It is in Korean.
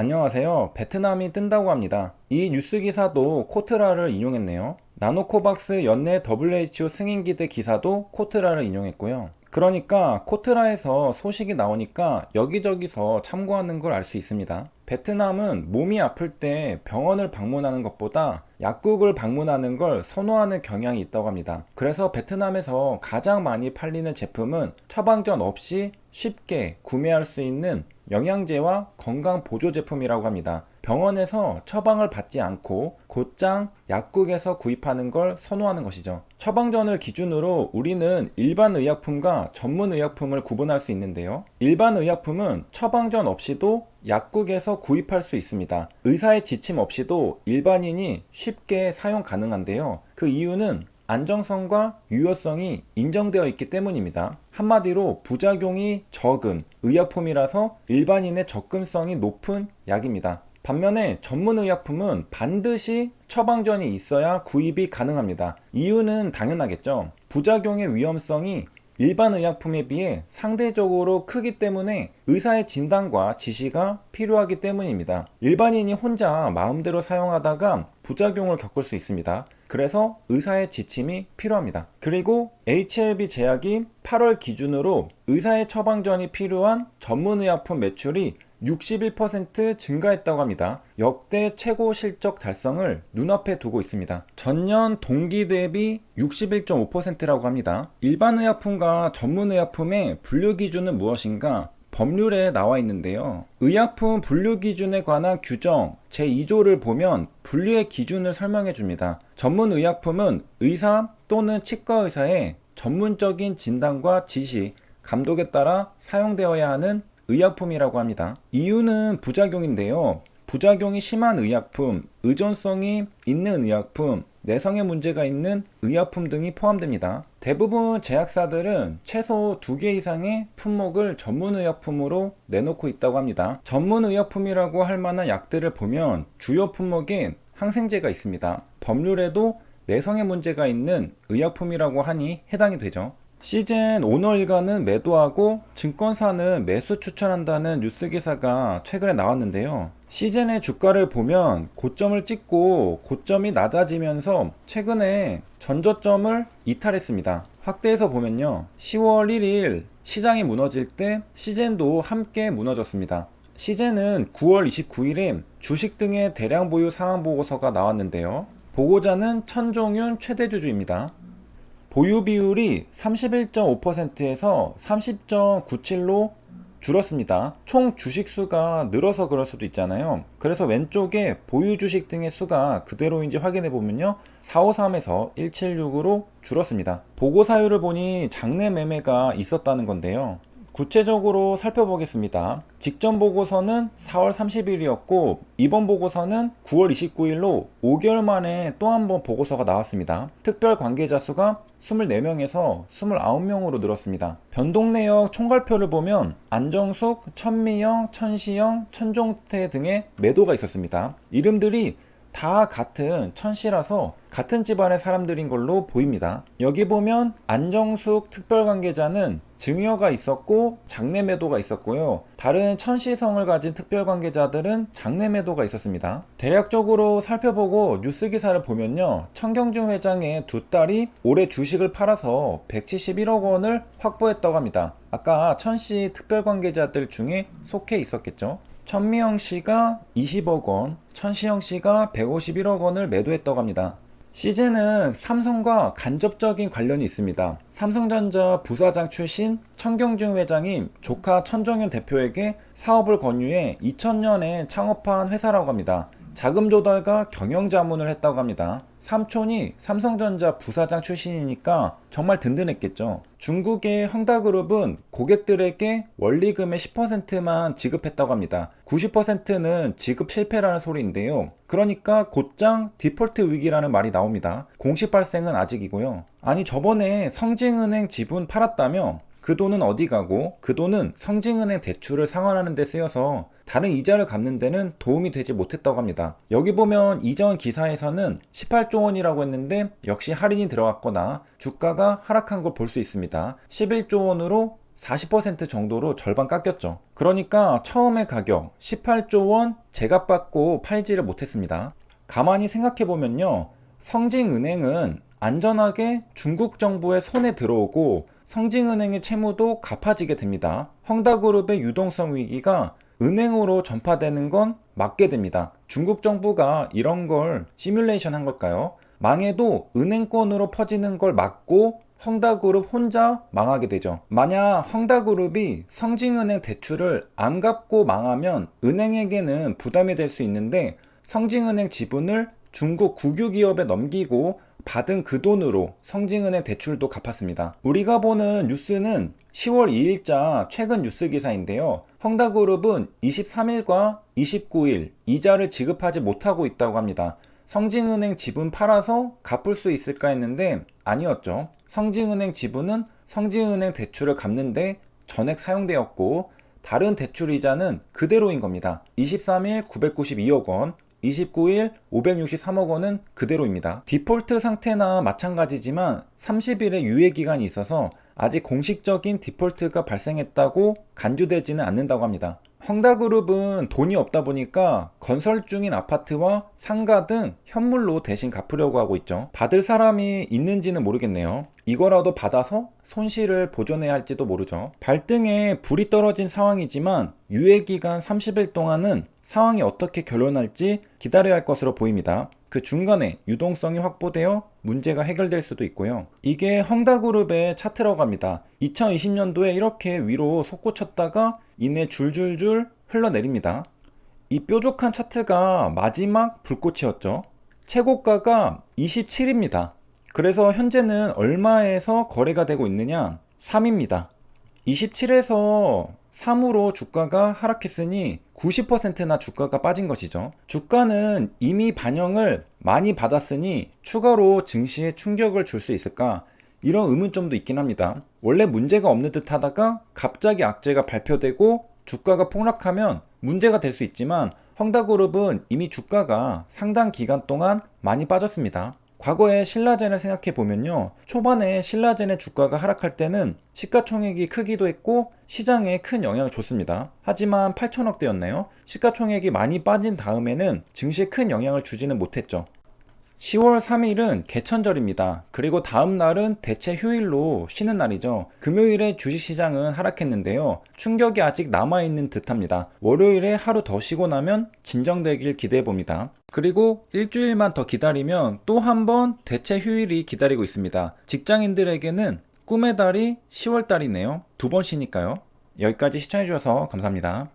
안녕하세요. 베트남이 뜬다고 합니다. 이 뉴스 기사도 코트라를 인용했네요. 나노코박스 연내 WHO 승인 기대 기사도 코트라를 인용했고요. 그러니까 코트라에서 소식이 나오니까 여기저기서 참고하는 걸 알 수 있습니다. 베트남은 몸이 아플 때 병원을 방문하는 것보다 약국을 방문하는 걸 선호하는 경향이 있다고 합니다. 그래서 베트남에서 가장 많이 팔리는 제품은 처방전 없이 쉽게 구매할 수 있는 영양제와 건강 보조 제품이라고 합니다. 병원에서 처방을 받지 않고 곧장 약국에서 구입하는 걸 선호하는 것이죠. 처방전을 기준으로 우리는 일반 의약품과 전문 의약품을 구분할 수 있는데요. 일반 의약품은 처방전 없이도 약국에서 구입할 수 있습니다. 의사의 지침 없이도 일반인이 쉽게 사용 가능한데요. 그 이유는 안정성과 유효성이 인정되어 있기 때문입니다. 한마디로 부작용이 적은 의약품이라서 일반인의 접근성이 높은 약입니다. 반면에 전문 의약품은 반드시 처방전이 있어야 구입이 가능합니다. 이유는 당연하겠죠. 부작용의 위험성이 일반 의약품에 비해 상대적으로 크기 때문에 의사의 진단과 지시가 필요하기 때문입니다. 일반인이 혼자 마음대로 사용하다가 부작용을 겪을 수 있습니다. 그래서 의사의 지침이 필요합니다. 그리고 HLB 제약이 8월 기준으로 의사의 처방전이 필요한 전문의약품 매출이 61% 증가했다고 합니다. 역대 최고 실적 달성을 눈앞에 두고 있습니다. 전년 동기 대비 61.5%라고 합니다. 일반 의약품과 전문 의약품의 분류 기준은 무엇인가? 법률에 나와 있는데요. 의약품 분류 기준에 관한 규정 제2조를 보면 분류의 기준을 설명해 줍니다. 전문 의약품은 의사 또는 치과 의사의 전문적인 진단과 지시, 감독에 따라 사용되어야 하는 의약품이라고 합니다. 이유는 부작용인데요. 부작용이 심한 의약품, 의존성이 있는 의약품, 내성에 문제가 있는 의약품 등이 포함됩니다. 대부분 제약사들은 최소 2개 이상의 품목을 전문의약품으로 내놓고 있다고 합니다. 전문의약품이라고 할 만한 약들을 보면 주요 품목에 항생제가 있습니다. 법률에도 내성에 문제가 있는 의약품이라고 하니 해당이 되죠. 시즌 오너 일가는 매도하고 증권사는 매수 추천한다는 뉴스 기사가 최근에 나왔는데요. 시즌의 주가를 보면 고점을 찍고 고점이 낮아지면서 최근에 전저점을 이탈했습니다. 확대해서 보면요. 10월 1일 시장이 무너질 때 시즌도 함께 무너졌습니다. 시즌은 9월 29일에 주식 등의 대량 보유 상황 보고서가 나왔는데요. 보고자는 천종윤 최대주주입니다. 보유 비율이 31.5%에서 30.97로 줄었습니다. 총 주식 수가 늘어서 그럴 수도 있잖아요. 그래서 왼쪽에 보유 주식 등의 수가 그대로인지 확인해 보면요. 453에서 176으로 줄었습니다. 보고 사유를 보니 장내 매매가 있었다는 건데요. 구체적으로 살펴보겠습니다. 직전 보고서는 4월 30일이었고 이번 보고서는 9월 29일로 5개월 만에 또 한 번 보고서가 나왔습니다. 특별 관계자 수가 24명에서 29명으로 늘었습니다. 변동 내역 총괄표를 보면 안정숙, 천미영, 천시영, 천종태 등의 매도가 있었습니다. 이름들이 다 같은 천씨라서 같은 집안의 사람들인 걸로 보입니다. 여기 보면 안정숙 특별관계자는 증여가 있었고 장내 매도가 있었고요. 다른 천씨성을 가진 특별관계자들은 장내 매도가 있었습니다. 대략적으로 살펴보고 뉴스 기사를 보면요. 천경준 회장의 두 딸이 올해 주식을 팔아서 171억 원을 확보했다고 합니다. 아까 천씨 특별관계자들 중에 속해 있었겠죠. 천미영 씨가 20억 원, 천시영 씨가 151억 원을 매도했다고 합니다. 시즌은 삼성과 간접적인 관련이 있습니다. 삼성전자 부사장 출신 천경준 회장이 조카 천정윤 대표에게 사업을 권유해 2000년에 창업한 회사라고 합니다. 자금 조달과 경영 자문을 했다고 합니다. 삼촌이 삼성전자 부사장 출신이니까 정말 든든했겠죠. 중국의 헝다그룹은 고객들에게 원리금의 10%만 지급했다고 합니다. 90%는 지급 실패라는 소리인데요. 그러니까 곧장 디폴트 위기라는 말이 나옵니다. 공식 발생은 아직이고요. 아니 저번에 성진은행 지분 팔았다며? 그 돈은 어디 가고 그 돈은 성진은행 대출을 상환하는 데 쓰여서 다른 이자를 갚는 데는 도움이 되지 못했다고 합니다. 여기 보면 이전 기사에서는 18조 원이라고 했는데 역시 할인이 들어갔거나 주가가 하락한 걸 볼 수 있습니다. 11조 원으로 40% 정도로 절반 깎였죠. 그러니까 처음에 가격 18조 원 제값받고 팔지를 못했습니다. 가만히 생각해보면요, 성징은행은 안전하게 중국 정부의 손에 들어오고 성징은행의 채무도 갚아지게 됩니다. 헝다그룹의 유동성 위기가 은행으로 전파되는 건 막게 됩니다. 중국 정부가 이런 걸 시뮬레이션 한 걸까요? 망해도 은행권으로 퍼지는 걸 막고 헝다그룹 혼자 망하게 되죠. 만약 헝다그룹이 성징은행 대출을 안 갚고 망하면 은행에게는 부담이 될 수 있는데 성징은행 지분을 중국 국유기업에 넘기고 받은 그 돈으로 성징은행 대출도 갚았습니다. 우리가 보는 뉴스는 10월 2일자 최근 뉴스 기사인데요. 헝다그룹은 23일과 29일 이자를 지급하지 못하고 있다고 합니다. 성징은행 지분 팔아서 갚을 수 있을까 했는데 아니었죠. 성징은행 지분은 성징은행 대출을 갚는데 전액 사용되었고 다른 대출 이자는 그대로인 겁니다. 23일 992억 원, 29일 563억 원은 그대로입니다. 디폴트 상태나 마찬가지지만 30일의 유예기간이 있어서 아직 공식적인 디폴트가 발생했다고 간주되지는 않는다고 합니다. 헝다그룹은 돈이 없다 보니까 건설 중인 아파트와 상가 등 현물로 대신 갚으려고 하고 있죠. 받을 사람이 있는지는 모르겠네요. 이거라도 받아서 손실을 보존해야 할지도 모르죠. 발등에 불이 떨어진 상황이지만 유예기간 30일 동안은 상황이 어떻게 결론날지 기다려야 할 것으로 보입니다. 그 중간에 유동성이 확보되어 문제가 해결될 수도 있고요. 이게 헝다그룹의 차트라고 합니다. 2020년도에 이렇게 위로 솟구쳤다가 이내 줄줄줄 흘러내립니다. 이 뾰족한 차트가 마지막 불꽃이었죠. 최고가가 27입니다. 그래서 현재는 얼마에서 거래가 되고 있느냐? 3입니다. 27에서 3으로 주가가 하락했으니 90%나 주가가 빠진 것이죠. 주가는 이미 반영을 많이 받았으니 추가로 증시에 충격을 줄 수 있을까? 이런 의문점도 있긴 합니다. 원래 문제가 없는 듯 하다가 갑자기 악재가 발표되고 주가가 폭락하면 문제가 될 수 있지만 헝다그룹은 이미 주가가 상당 기간 동안 많이 빠졌습니다. 과거에 신라젠을 생각해 보면요, 초반에 신라젠의 주가가 하락할 때는 시가총액이 크기도 했고 시장에 큰 영향을 줬습니다. 하지만 8천억대였나요? 시가총액이 많이 빠진 다음에는 증시에 큰 영향을 주지는 못했죠. 10월 3일은 개천절입니다. 그리고 다음 날은 대체 휴일로 쉬는 날이죠. 금요일에 주식시장은 하락했는데요. 충격이 아직 남아있는 듯합니다. 월요일에 하루 더 쉬고 나면 진정되길 기대해봅니다. 그리고 일주일만 더 기다리면 또 한 번 대체 휴일이 기다리고 있습니다. 직장인들에게는 꿈의 달이 10월 달이네요. 두 번 쉬니까요. 여기까지 시청해주셔서 감사합니다.